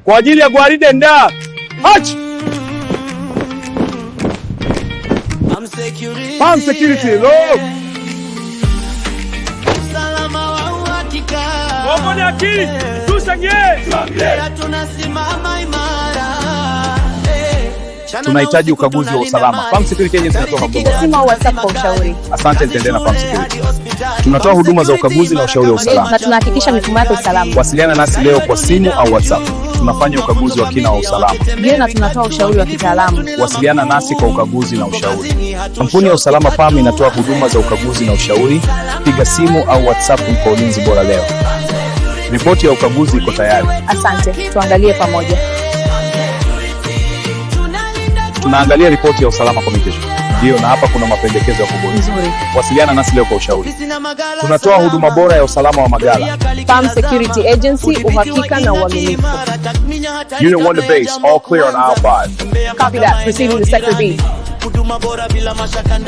kwa ajili ya gwaride nda. Farm Security, lo. Usalama wa uhakika. Waone akili, tushangie. Tunasimama imara. Tunahitaji ukaguzi wa usalama. Farm Security Agency inatoa huduma. Simu au WhatsApp kwa ushauri. Asante, nitaendelea na Farm Security. Tunatoa huduma za ukaguzi na ushauri wa usalama. Na tunahakikisha mifumo yako salama. Wasiliana nasi leo kwa simu au WhatsApp. Tunafanya ukaguzi wa kina wa usalama. Ndio, na tunatoa ushauri wa kitaalamu. Wasiliana nasi kwa ukaguzi na ushauri. Kampuni ya Usalama Farm inatoa huduma za ukaguzi na ushauri. Piga simu au WhatsApp kwa ulinzi bora leo. Ripoti ya ukaguzi iko tayari. Asante, tuangalie pamoja. Tunaangalia ripoti ya usalama communication. Ndio, na hapa kuna mapendekezo ya kuboresha. Wasiliana nasi leo kwa ushauri. Tunatoa huduma bora ya usalama wa magala. Farm Security Agency, uhakika na uaminifu. Unit 1 to base, all clear on aisle 5. Copy that. Proceeding to Sector B.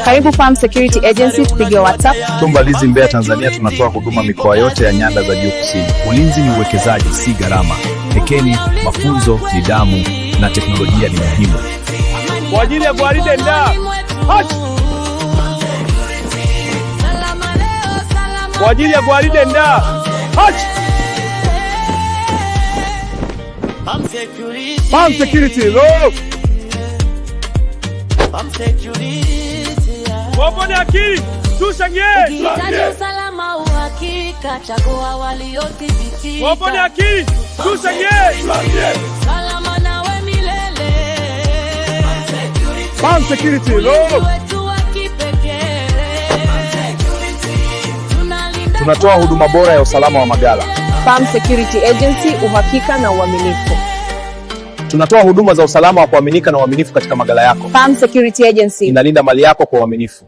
Karibu Farm Security Agency, tupige WhatsApp. Tumbalizi, Mbeya, Tanzania. Tunatoa huduma mikoa yote ya nyanda za juu kusini. Ulinzi ni uwekezaji, si gharama. Hekeni, mafunzo, nidhamu na teknolojia ni muhimu. Kwa ajili ya gwaride nda. Kwa ajili ya gwaride nda. Farm Security, lo. Waone akili, tushangie. Ukihitaji usalama uhakika, chagua waliothibiti. Waone akili, tushangie. Salama nawe milele. Farm Security, lo. Tunatoa huduma bora ya usalama wa magala. Farm Security Agency, uhakika na uaminifu. Tunatoa huduma za usalama wa kuaminika na uaminifu katika magala yako. Farm Security Agency inalinda mali yako kwa uaminifu.